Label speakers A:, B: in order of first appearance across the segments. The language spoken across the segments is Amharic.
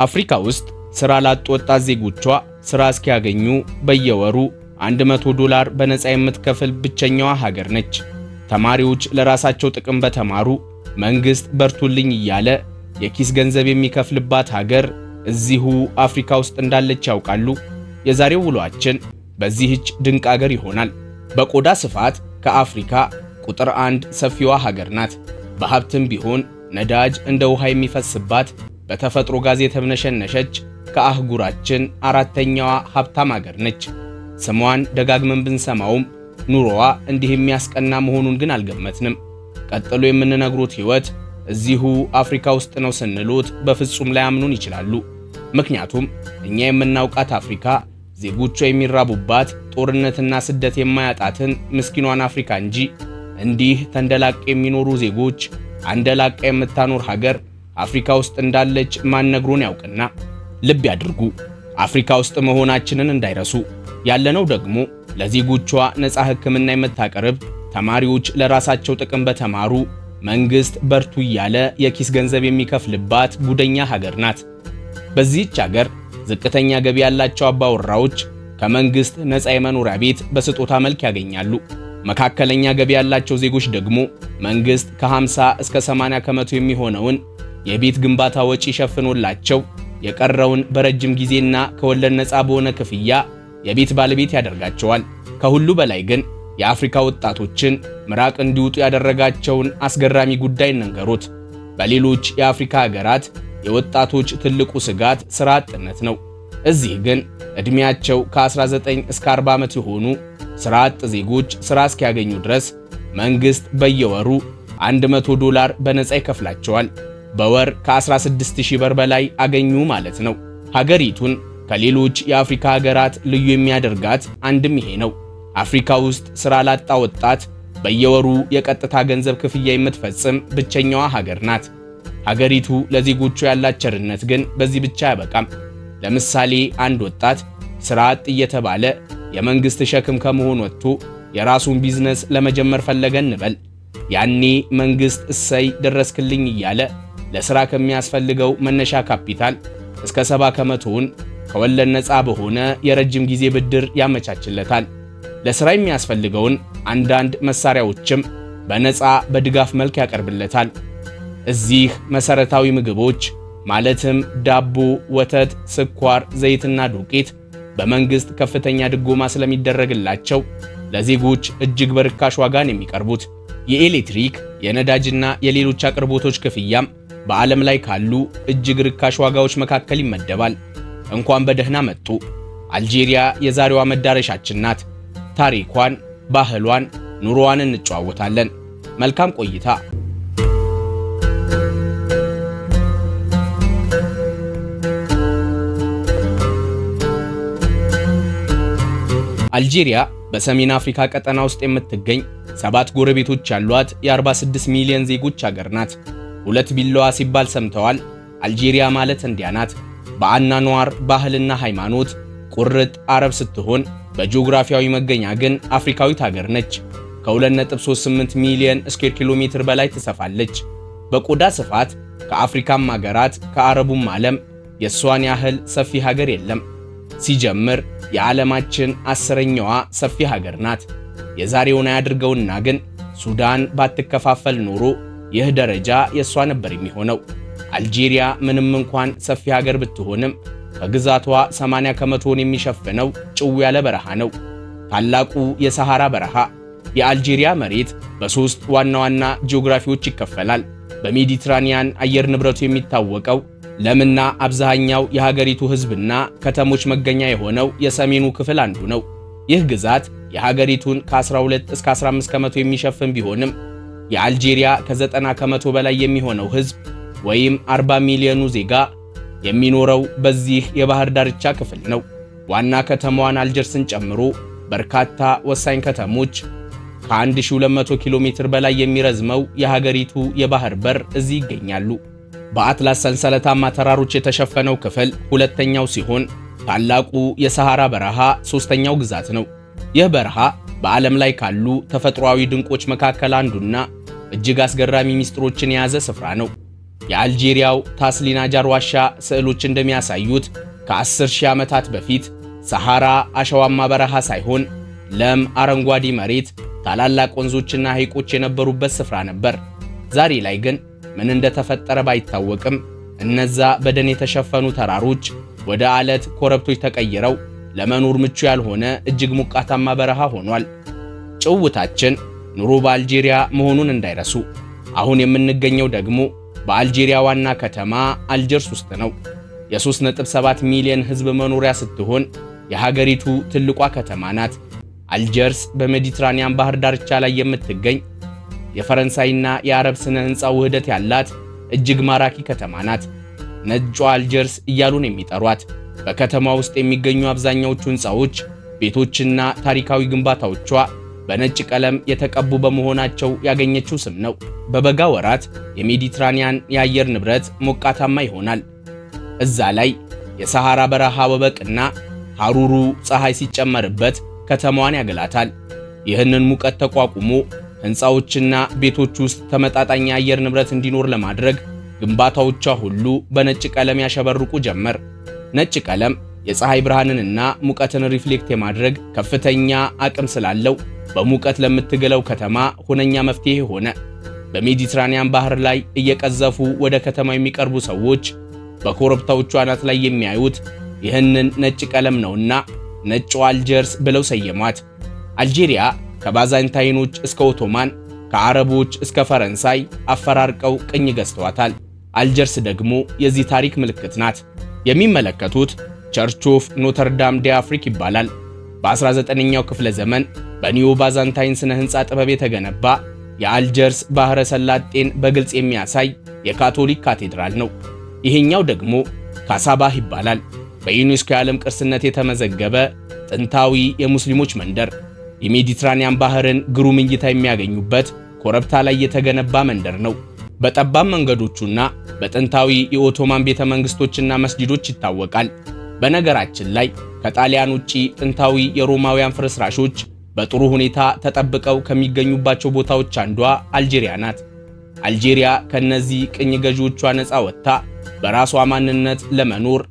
A: አፍሪካ ውስጥ ስራ ላጡ ወጣት ዜጎቿ ስራ እስኪያገኙ በየወሩ $100 በነፃ የምትከፍል ብቸኛዋ ሀገር ነች። ተማሪዎች ለራሳቸው ጥቅም በተማሩ መንግስት በርቱልኝ እያለ የኪስ ገንዘብ የሚከፍልባት ሀገር እዚሁ አፍሪካ ውስጥ እንዳለች ያውቃሉ? የዛሬው ውሏችን በዚህች ድንቅ ሀገር ይሆናል። በቆዳ ስፋት ከአፍሪካ ቁጥር 1 ሰፊዋ ሀገር ናት። በሀብትም ቢሆን ነዳጅ እንደ ውሃ የሚፈስባት በተፈጥሮ ጋዝ የተምነሸነሸች ከአህጉራችን አራተኛዋ ሀብታም ሀገር ነች። ስሟን ደጋግመን ብንሰማውም ኑሮዋ እንዲህ የሚያስቀና መሆኑን ግን አልገመትንም። ቀጥሎ የምንነግሩት ህይወት እዚሁ አፍሪካ ውስጥ ነው ስንሉት በፍጹም ላያምኑን ይችላሉ። ምክንያቱም እኛ የምናውቃት አፍሪካ ዜጎቿ የሚራቡባት ጦርነትና ስደት የማያጣትን ምስኪኗን አፍሪካ እንጂ እንዲህ ተንደላቅ የሚኖሩ ዜጎች አንደላቃ የምታኖር ሀገር አፍሪካ ውስጥ እንዳለች ማን ነግሮን ያውቅና። ልብ ያድርጉ፣ አፍሪካ ውስጥ መሆናችንን እንዳይረሱ። ያለነው ደግሞ ለዜጎቿ ነፃ ሕክምና የምታቀርብ ተማሪዎች ለራሳቸው ጥቅም በተማሩ መንግስት በርቱ እያለ የኪስ ገንዘብ የሚከፍልባት ጉደኛ ሀገር ናት። በዚህች ሀገር ዝቅተኛ ገቢ ያላቸው አባወራዎች ከመንግስት ነፃ የመኖሪያ ቤት በስጦታ መልክ ያገኛሉ። መካከለኛ ገቢ ያላቸው ዜጎች ደግሞ መንግስት ከ50 እስከ 80 ከመቶ የሚሆነውን የቤት ግንባታ ወጪ ሸፍኖላቸው የቀረውን በረጅም ጊዜና ከወለድ ነፃ በሆነ ክፍያ የቤት ባለቤት ያደርጋቸዋል። ከሁሉ በላይ ግን የአፍሪካ ወጣቶችን ምራቅ እንዲውጡ ያደረጋቸውን አስገራሚ ጉዳይ እንንገሩት። በሌሎች የአፍሪካ ሀገራት የወጣቶች ትልቁ ስጋት ስራ አጥነት ነው። እዚህ ግን እድሜያቸው ከ19 እስከ 40 ዓመት የሆኑ ስራ አጥ ዜጎች ስራ እስኪያገኙ ድረስ መንግስት በየወሩ $100 በነፃ ይከፍላቸዋል። በወር ከ16000 ብር በላይ አገኙ ማለት ነው። ሀገሪቱን ከሌሎች የአፍሪካ ሀገራት ልዩ የሚያደርጋት አንድም ይሄ ነው። አፍሪካ ውስጥ ስራ ላጣ ወጣት በየወሩ የቀጥታ ገንዘብ ክፍያ የምትፈጽም ብቸኛዋ ሀገር ናት። ሀገሪቱ ለዜጎቹ ያላት ቸርነት ግን በዚህ ብቻ አያበቃም። ለምሳሌ አንድ ወጣት ስራ አጥ እየተባለ የመንግስት ሸክም ከመሆን ወጥቶ የራሱን ቢዝነስ ለመጀመር ፈለገ እንበል። ያኔ መንግስት እሰይ ደረስክልኝ እያለ ለስራ ከሚያስፈልገው መነሻ ካፒታል እስከ 70 ከመቶውን ከወለድ ነፃ በሆነ የረጅም ጊዜ ብድር ያመቻችለታል። ለስራ የሚያስፈልገውን አንዳንድ መሳሪያዎችም በነፃ በድጋፍ መልክ ያቀርብለታል። እዚህ መሰረታዊ ምግቦች ማለትም ዳቦ፣ ወተት፣ ስኳር፣ ዘይትና ዱቄት በመንግስት ከፍተኛ ድጎማ ስለሚደረግላቸው ለዜጎች እጅግ በርካሽ ዋጋን የሚቀርቡት። የኤሌክትሪክ፣ የነዳጅና የሌሎች አቅርቦቶች ክፍያም በዓለም ላይ ካሉ እጅግ ርካሽ ዋጋዎች መካከል ይመደባል። እንኳን በደህና መጡ። አልጄሪያ የዛሬዋ መዳረሻችን ናት። ታሪኳን፣ ባህሏን፣ ኑሮዋን እንጨዋወታለን። መልካም ቆይታ። አልጄሪያ በሰሜን አፍሪካ ቀጠና ውስጥ የምትገኝ 7 ጎረቤቶች ያሏት የ46 ሚሊዮን ዜጎች ሀገር ናት። 2 ቢላዋ ሲባል ሰምተዋል? አልጄሪያ ማለት እንዲያ ናት። በአኗኗር ባህልና ሃይማኖት ቁርጥ አረብ ስትሆን በጂኦግራፊያዊ መገኛ ግን አፍሪካዊት ሀገር ነች። ከ2.38 ሚሊዮን ስኩዌር ኪሎ ሜትር በላይ ትሰፋለች። በቆዳ ስፋት ከአፍሪካም ሀገራት ከአረቡም ዓለም የሷን ያህል ሰፊ ሀገር የለም። ሲጀምር የዓለማችን 10ኛዋ ሰፊ ሀገር ናት። የዛሬውን አያድርገውና ግን ሱዳን ባትከፋፈል ኖሮ ይህ ደረጃ የሷ ነበር የሚሆነው። አልጄሪያ ምንም እንኳን ሰፊ ሀገር ብትሆንም ከግዛቷ 80 ከመቶውን የሚሸፍነው ጭው ያለ በረሃ ነው፣ ታላቁ የሰሃራ በረሃ። የአልጄሪያ መሬት በ3 ዋና ዋና ጂኦግራፊዎች ይከፈላል። በሜዲትራኒያን አየር ንብረቱ የሚታወቀው ለምና አብዛኛው የሀገሪቱ ሕዝብና ከተሞች መገኛ የሆነው የሰሜኑ ክፍል አንዱ ነው። ይህ ግዛት የሀገሪቱን ከ12 እስከ 15 ከመቶ የሚሸፍን ቢሆንም የአልጄሪያ ከ90 ከመቶ በላይ የሚሆነው ሕዝብ ወይም 40 ሚሊዮኑ ዜጋ የሚኖረው በዚህ የባህር ዳርቻ ክፍል ነው። ዋና ከተማዋን አልጀርስን ጨምሮ በርካታ ወሳኝ ከተሞች ከ1200 ኪሎ ሜትር በላይ የሚረዝመው የሀገሪቱ የባህር በር እዚህ ይገኛሉ። በአትላስ ሰንሰለታማ ተራሮች የተሸፈነው ክፍል ሁለተኛው ሲሆን ታላቁ የሰሃራ በረሃ ሶስተኛው ግዛት ነው። ይህ በረሃ በዓለም ላይ ካሉ ተፈጥሯዊ ድንቆች መካከል አንዱና እጅግ አስገራሚ ሚስጥሮችን የያዘ ስፍራ ነው። የአልጄሪያው ታስሊን አጃር ዋሻ ስዕሎች እንደሚያሳዩት ከ10,000 ዓመታት በፊት ሰሐራ አሸዋማ በረሃ ሳይሆን ለም አረንጓዴ መሬት፣ ታላላቅ ወንዞችና ሐይቆች የነበሩበት ስፍራ ነበር። ዛሬ ላይ ግን ምን እንደተፈጠረ ባይታወቅም እነዛ በደን የተሸፈኑ ተራሮች ወደ አለት ኮረብቶች ተቀይረው ለመኖር ምቹ ያልሆነ እጅግ ሞቃታማ በረሃ ሆኗል። ጭውታችን ኑሮ በአልጄሪያ መሆኑን እንዳይረሱ። አሁን የምንገኘው ደግሞ በአልጄሪያ ዋና ከተማ አልጀርስ ውስጥ ነው። የ3.7 ሚሊዮን ሕዝብ መኖሪያ ስትሆን የሀገሪቱ ትልቋ ከተማ ናት። አልጀርስ በሜዲትራኒያን ባህር ዳርቻ ላይ የምትገኝ የፈረንሳይና የአረብ ስነ ሕንፃ ውህደት ያላት እጅግ ማራኪ ከተማ ናት። ነጯ አልጀርስ እያሉን የሚጠሯት በከተማ ውስጥ የሚገኙ አብዛኛዎቹ ሕንፃዎች፣ ቤቶችና ታሪካዊ ግንባታዎቿ በነጭ ቀለም የተቀቡ በመሆናቸው ያገኘችው ስም ነው። በበጋ ወራት የሜዲትራኒያን የአየር ንብረት ሞቃታማ ይሆናል። እዛ ላይ የሰሐራ በረሃ ወበቅና ሐሩሩ ፀሐይ ሲጨመርበት ከተማዋን ያገላታል። ይህንን ሙቀት ተቋቁሞ ሕንፃዎችና ቤቶች ውስጥ ተመጣጣኝ የአየር ንብረት እንዲኖር ለማድረግ ግንባታዎቿ ሁሉ በነጭ ቀለም ያሸበርቁ ጀመር። ነጭ ቀለም የፀሐይ ብርሃንንና ሙቀትን ሪፍሌክት የማድረግ ከፍተኛ አቅም ስላለው በሙቀት ለምትገለው ከተማ ሁነኛ መፍትሄ ሆነ። በሜዲትራኒያን ባህር ላይ እየቀዘፉ ወደ ከተማ የሚቀርቡ ሰዎች በኮረብታዎቿ አናት ላይ የሚያዩት ይህንን ነጭ ቀለም ነውና ነጭ አልጀርስ ብለው ሰየሟት። አልጄሪያ ከባዛንታይኖች እስከ ኦቶማን፣ ከአረቦች እስከ ፈረንሳይ አፈራርቀው ቅኝ ገዝተዋታል። አልጀርስ ደግሞ የዚህ ታሪክ ምልክት ናት። የሚመለከቱት ቸርች ኦፍ ኖተርዳም ደ አፍሪክ ይባላል። በ19ኛው ክፍለ ዘመን በኒዮ ባዛንታይን ስነ ሕንፃ ጥበብ የተገነባ የአልጀርስ ባህረ ሰላጤን በግልጽ የሚያሳይ የካቶሊክ ካቴድራል ነው። ይሄኛው ደግሞ ካሳባህ ይባላል። በዩኔስኮ የዓለም ቅርስነት የተመዘገበ ጥንታዊ የሙስሊሞች መንደር፣ የሜዲትራኒያን ባህርን ግሩም እይታ የሚያገኙበት ኮረብታ ላይ የተገነባ መንደር ነው። በጠባብ መንገዶቹና በጥንታዊ የኦቶማን ቤተ መንግስቶችና መስጂዶች ይታወቃል። በነገራችን ላይ ከጣሊያን ውጪ ጥንታዊ የሮማውያን ፍርስራሾች በጥሩ ሁኔታ ተጠብቀው ከሚገኙባቸው ቦታዎች አንዷ አልጄሪያ ናት። አልጄሪያ ከነዚህ ቅኝ ገዢዎቿ ነፃ ወጥታ በራሷ ማንነት ለመኖር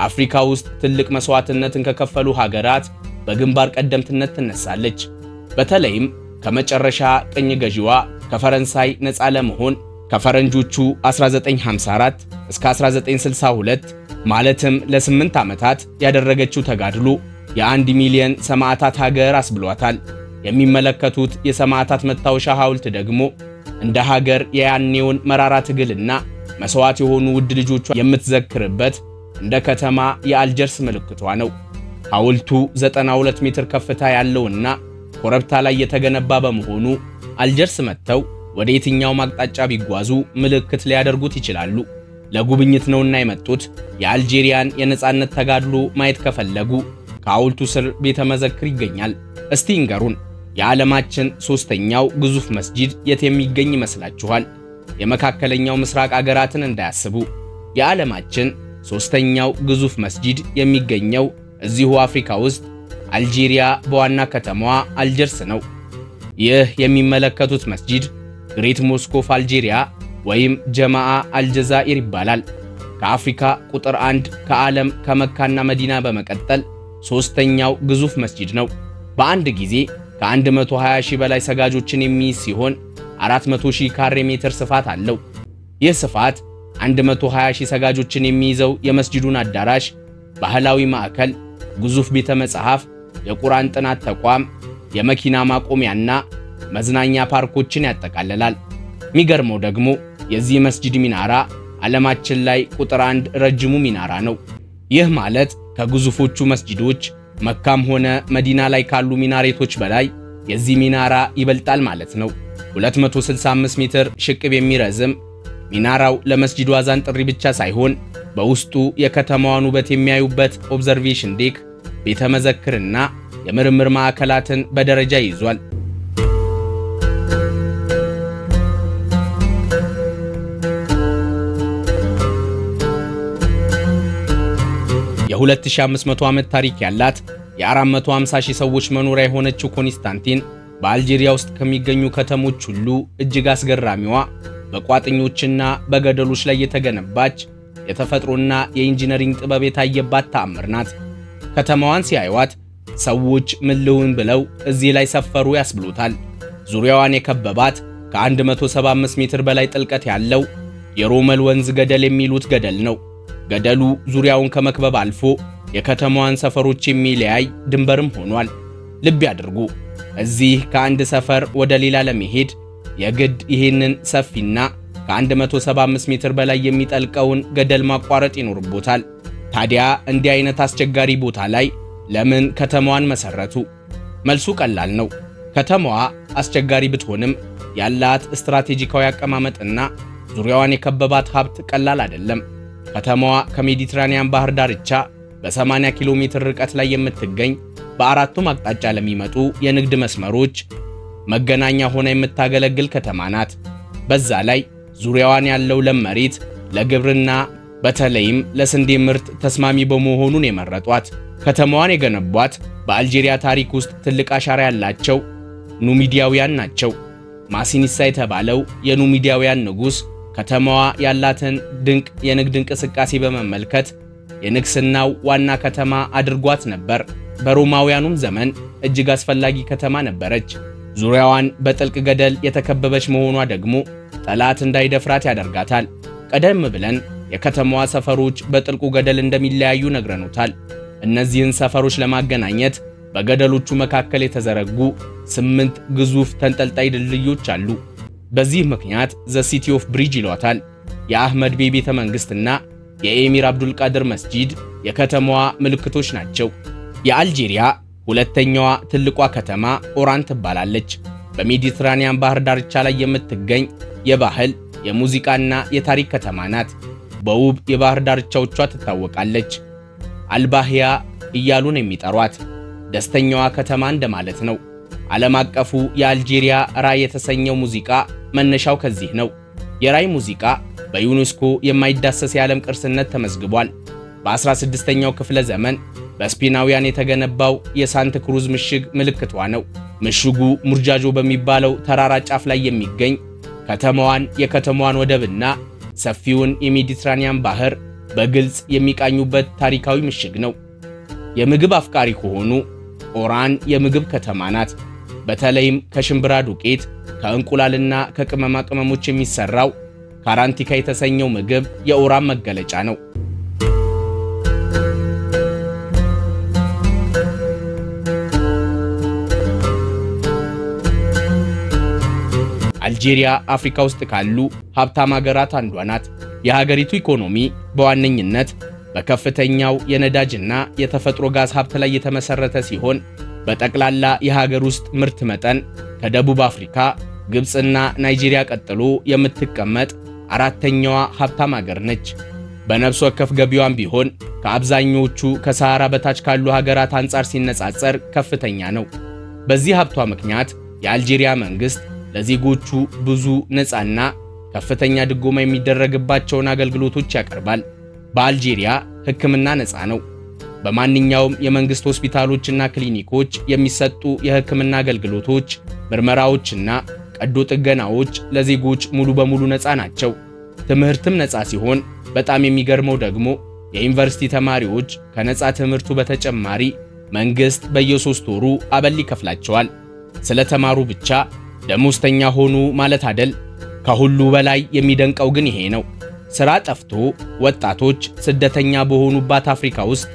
A: አፍሪካ ውስጥ ትልቅ መስዋዕትነትን ከከፈሉ ሀገራት በግንባር ቀደምትነት ትነሳለች። በተለይም ከመጨረሻ ቅኝ ገዢዋ ከፈረንሳይ ነፃ ለመሆን ከፈረንጆቹ 1954 እስከ 1962 ማለትም ለ8 ዓመታት ያደረገችው ተጋድሎ የ1 ሚሊዮን ሰማዕታት ሀገር አስብሏታል። የሚመለከቱት የሰማዕታት መታወሻ ሐውልት ደግሞ እንደ ሀገር የያኔውን መራራ ትግልና መስዋዕት የሆኑ ውድ ልጆቿ የምትዘክርበት እንደ ከተማ የአልጀርስ ምልክቷ ነው። ሐውልቱ 92 ሜትር ከፍታ ያለውና ኮረብታ ላይ የተገነባ በመሆኑ አልጀርስ መጥተው ወደ የትኛውም አቅጣጫ ቢጓዙ ምልክት ሊያደርጉት ይችላሉ። ለጉብኝት ነውና የመጡት የአልጄሪያን የነጻነት ተጋድሎ ማየት ከፈለጉ ከሐውልቱ ስር ቤተ መዘክር ይገኛል። እስቲ እንገሩን፣ የዓለማችን ሶስተኛው ግዙፍ መስጂድ የት የሚገኝ ይመስላችኋል? የመካከለኛው ምስራቅ አገራትን እንዳያስቡ። የዓለማችን ሶስተኛው ግዙፍ መስጂድ የሚገኘው እዚሁ አፍሪካ ውስጥ አልጄሪያ በዋና ከተማዋ አልጀርስ ነው። ይህ የሚመለከቱት መስጂድ ግሬት ሞስክ ኦፍ አልጄሪያ ወይም ጀማዓ አልጀዛኢር ይባላል። ከአፍሪካ ቁጥር 1 ከዓለም ከመካና መዲና በመቀጠል ሶስተኛው ግዙፍ መስጂድ ነው። በአንድ ጊዜ ከ120 ሺህ በላይ ሰጋጆችን የሚይዝ ሲሆን 400 ሺህ ካሬ ሜትር ስፋት አለው። ይህ ስፋት 120 ሺህ ሰጋጆችን የሚይዘው የመስጂዱን አዳራሽ፣ ባህላዊ ማዕከል፣ ግዙፍ ቤተ መጻሕፍ፣ የቁርአን ጥናት ተቋም፣ የመኪና ማቆሚያና መዝናኛ ፓርኮችን ያጠቃልላል። የሚገርመው ደግሞ የዚህ መስጂድ ሚናራ ዓለማችን ላይ ቁጥር 1 ረጅሙ ሚናራ ነው። ይህ ማለት ከግዙፎቹ መስጂዶች መካም ሆነ መዲና ላይ ካሉ ሚናሬቶች በላይ የዚህ ሚናራ ይበልጣል ማለት ነው። 265 ሜትር ሽቅብ የሚረዝም ሚናራው ለመስጂዱ አዛን ጥሪ ብቻ ሳይሆን በውስጡ የከተማዋን ውበት የሚያዩበት ኦብዘርቬሽን ዴክ፣ ቤተ መዘክርና የምርምር ማዕከላትን በደረጃ ይዟል። የ2500 ዓመት ታሪክ ያላት የ450 ሺህ ሰዎች መኖሪያ የሆነችው ኮንስታንቲን በአልጄሪያ ውስጥ ከሚገኙ ከተሞች ሁሉ እጅግ አስገራሚዋ በቋጥኞችና በገደሎች ላይ የተገነባች የተፈጥሮና የኢንጂነሪንግ ጥበብ የታየባት ተአምር ናት። ከተማዋን ሲያዩዋት ሰዎች ምን ልሁን ብለው እዚህ ላይ ሰፈሩ ያስብሉታል። ዙሪያዋን የከበባት ከ175 ሜትር በላይ ጥልቀት ያለው የሮመል ወንዝ ገደል የሚሉት ገደል ነው። ገደሉ ዙሪያውን ከመክበብ አልፎ የከተማዋን ሰፈሮች የሚለያይ ድንበርም ሆኗል። ልብ ያድርጉ፣ እዚህ ከአንድ ሰፈር ወደ ሌላ ለመሄድ የግድ ይህንን ሰፊና ከ175 ሜትር በላይ የሚጠልቀውን ገደል ማቋረጥ ይኖርቦታል። ታዲያ እንዲህ አይነት አስቸጋሪ ቦታ ላይ ለምን ከተማዋን መሰረቱ? መልሱ ቀላል ነው። ከተማዋ አስቸጋሪ ብትሆንም ያላት ስትራቴጂካዊ አቀማመጥና ዙሪያዋን የከበባት ሀብት ቀላል አይደለም። ከተማዋ ከሜዲትራኒያን ባህር ዳርቻ በ80 ኪሎ ሜትር ርቀት ላይ የምትገኝ በአራቱም አቅጣጫ ለሚመጡ የንግድ መስመሮች መገናኛ ሆና የምታገለግል ከተማ ናት። በዛ ላይ ዙሪያዋን ያለው ለም መሬት ለግብርና በተለይም ለስንዴ ምርት ተስማሚ በመሆኑን የመረጧት። ከተማዋን የገነቧት በአልጄሪያ ታሪክ ውስጥ ትልቅ አሻራ ያላቸው ኑሚዲያውያን ናቸው። ማሲኒሳ የተባለው የኑሚዲያውያን ንጉሥ ከተማዋ ያላትን ድንቅ የንግድ እንቅስቃሴ በመመልከት የንግስናው ዋና ከተማ አድርጓት ነበር። በሮማውያኑም ዘመን እጅግ አስፈላጊ ከተማ ነበረች። ዙሪያዋን በጥልቅ ገደል የተከበበች መሆኗ ደግሞ ጠላት እንዳይደፍራት ያደርጋታል። ቀደም ብለን የከተማዋ ሰፈሮች በጥልቁ ገደል እንደሚለያዩ ነግረኑታል። እነዚህን ሰፈሮች ለማገናኘት በገደሎቹ መካከል የተዘረጉ 8 ግዙፍ ተንጠልጣይ ድልድዮች አሉ። በዚህ ምክንያት ዘ ሲቲ ኦፍ ብሪጅ ይሏታል። የአህመድ ቤ ቤተ መንግሥትና የኤሚር አብዱልቃድር መስጂድ የከተማዋ ምልክቶች ናቸው። የአልጄሪያ ሁለተኛዋ ትልቋ ከተማ ኦራን ትባላለች። በሜዲትራኒያን ባህር ዳርቻ ላይ የምትገኝ የባህል የሙዚቃና የታሪክ ከተማ ናት። በውብ የባህር ዳርቻዎቿ ትታወቃለች። አልባህያ እያሉን የሚጠሯት ደስተኛዋ ከተማ እንደማለት ነው። ዓለም አቀፉ የአልጄሪያ ራይ የተሰኘው ሙዚቃ መነሻው ከዚህ ነው። የራይ ሙዚቃ በዩኔስኮ የማይዳሰስ የዓለም ቅርስነት ተመዝግቧል። በ16ኛው ክፍለ ዘመን በስፔናውያን የተገነባው የሳንት ክሩዝ ምሽግ ምልክቷ ነው። ምሽጉ ሙርጃጆ በሚባለው ተራራ ጫፍ ላይ የሚገኝ ከተማዋን፣ የከተማዋን ወደብና ሰፊውን የሜዲትራኒያን ባህር በግልጽ የሚቃኙበት ታሪካዊ ምሽግ ነው። የምግብ አፍቃሪ ከሆኑ ኦራን የምግብ ከተማ ናት። በተለይም ከሽምብራ ዱቄት ከእንቁላልና ከቅመማ ቅመሞች የሚሰራው ካራንቲካ የተሰኘው ምግብ የኦራን መገለጫ ነው። አልጄሪያ አፍሪካ ውስጥ ካሉ ሀብታም ሀገራት አንዷ ናት። የሀገሪቱ ኢኮኖሚ በዋነኝነት በከፍተኛው የነዳጅና የተፈጥሮ ጋዝ ሀብት ላይ የተመሰረተ ሲሆን በጠቅላላ የሀገር ውስጥ ምርት መጠን ከደቡብ አፍሪካ፣ ግብፅና ናይጄሪያ ቀጥሎ የምትቀመጥ አራተኛዋ ሀብታም ሀገር ነች። በነፍስ ወከፍ ገቢዋም ቢሆን ከአብዛኞቹ ከሰሃራ በታች ካሉ ሀገራት አንጻር ሲነጻጸር ከፍተኛ ነው። በዚህ ሀብቷ ምክንያት የአልጄሪያ መንግስት ለዜጎቹ ብዙ ነፃና ከፍተኛ ድጎማ የሚደረግባቸውን አገልግሎቶች ያቀርባል። በአልጄሪያ ሕክምና ነፃ ነው። በማንኛውም የመንግስት ሆስፒታሎችና ክሊኒኮች የሚሰጡ የሕክምና አገልግሎቶች፣ ምርመራዎችና ቀዶ ጥገናዎች ለዜጎች ሙሉ በሙሉ ነፃ ናቸው። ትምህርትም ነፃ ሲሆን በጣም የሚገርመው ደግሞ የዩኒቨርሲቲ ተማሪዎች ከነፃ ትምህርቱ በተጨማሪ መንግስት በየ3 ወሩ አበል ይከፍላቸዋል። ስለተማሩ ብቻ ደሞዝተኛ ሆኑ ማለት አይደል። ከሁሉ በላይ የሚደንቀው ግን ይሄ ነው። ስራ ጠፍቶ ወጣቶች ስደተኛ በሆኑባት አፍሪካ ውስጥ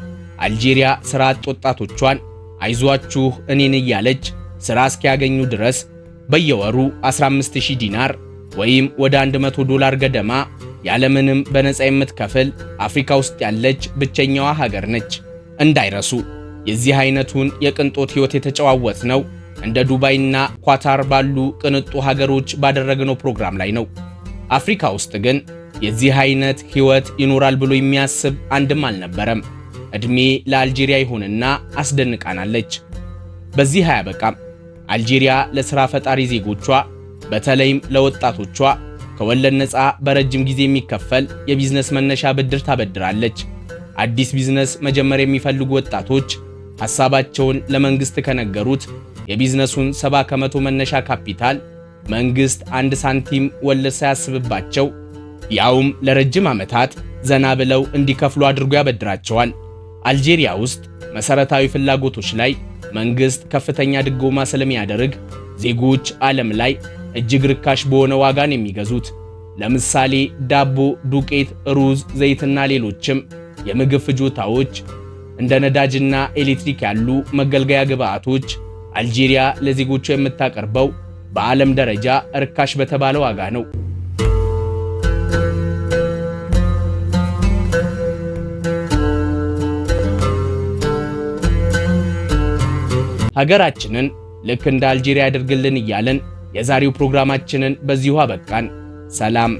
A: አልጄሪያ ስራ አጥ ወጣቶቿን አይዟችሁ እኔን እያለች ስራ እስኪያገኙ ድረስ በየወሩ 15000 ዲናር ወይም ወደ $100 ገደማ ያለምንም በነፃ የምትከፍል አፍሪካ ውስጥ ያለች ብቸኛዋ ሀገር ነች። እንዳይረሱ የዚህ አይነቱን የቅንጦት ህይወት የተጨዋወት ነው እንደ ዱባይና ኳታር ባሉ ቅንጡ ሀገሮች ባደረግነው ፕሮግራም ላይ ነው። አፍሪካ ውስጥ ግን የዚህ አይነት ህይወት ይኖራል ብሎ የሚያስብ አንድም አልነበረም። እድሜ ለአልጄሪያ ይሁንና አስደንቃናለች። በዚህ አያበቃም። አልጄሪያ ለሥራ ፈጣሪ ዜጎቿ በተለይም ለወጣቶቿ ከወለድ ነፃ በረጅም ጊዜ የሚከፈል የቢዝነስ መነሻ ብድር ታበድራለች። አዲስ ቢዝነስ መጀመር የሚፈልጉ ወጣቶች ሐሳባቸውን ለመንግስት ከነገሩት የቢዝነሱን 70% መነሻ ካፒታል መንግስት አንድ ሳንቲም ወለድ ሳያስብባቸው ያውም ለረጅም ዓመታት ዘና ብለው እንዲከፍሉ አድርጎ ያበድራቸዋል። አልጄሪያ ውስጥ መሰረታዊ ፍላጎቶች ላይ መንግስት ከፍተኛ ድጎማ ስለሚያደርግ ዜጎች ዓለም ላይ እጅግ ርካሽ በሆነ ዋጋን የሚገዙት። ለምሳሌ ዳቦ፣ ዱቄት፣ ሩዝ፣ ዘይትና ሌሎችም የምግብ ፍጆታዎች እንደ ነዳጅና ኤሌክትሪክ ያሉ መገልገያ ግብዓቶች አልጄሪያ ለዜጎቿ የምታቀርበው በዓለም ደረጃ ርካሽ በተባለ ዋጋ ነው። ሀገራችንን ልክ እንደ አልጄሪያ ያድርግልን እያለን የዛሬው ፕሮግራማችንን በዚሁ አበቃን። ሰላም።